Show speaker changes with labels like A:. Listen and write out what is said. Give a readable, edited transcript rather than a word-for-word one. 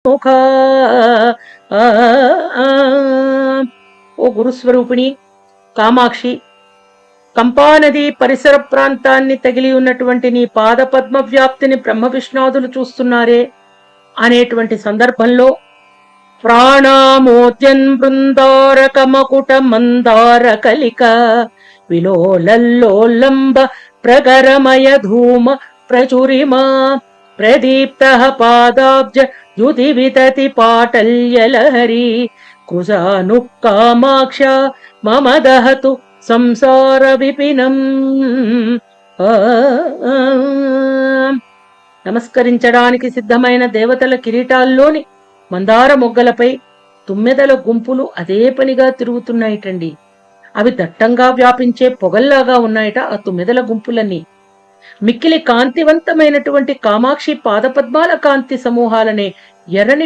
A: ముఖ. ఓ గురుస్వరూపిణి కామాక్షి, కంపానది పరిసర ప్రాంతాన్ని తగిలి ఉన్నటువంటి నీ పాద పద్మ వ్యాప్తిని బ్రహ్మ విష్ణాదులు చూస్తున్నారే అనేటువంటి సందర్భంలో ప్రాణామోద్యన్ బృందారక మకుట మందార కలిక విలోలల్లోలంబ ప్రగరమయ ధూమ ప్రచురిమా ప్రదీప్త పాదాబ్జ యుతి వితతి పాటల్యలహరి కుజాను కామాక్ష మమ దహతు సంసార విపినం. నమస్కరించడానికి సిద్ధమైన దేవతల కిరీటాల్లోని మందార మొగ్గలపై తుమ్మెదల గుంపులు అదే పనిగా తిరుగుతున్నాయిటండి. అవి దట్టంగా వ్యాపించే పొగల్లాగా ఉన్నాయట ఆ తుమ్మెదల గుంపులన్నీ. మిక్కిలి కాంతివంతమైనటువంటి కామాక్షి పాదపద్మాల కాంతి సమూహాలనే ఎర్రని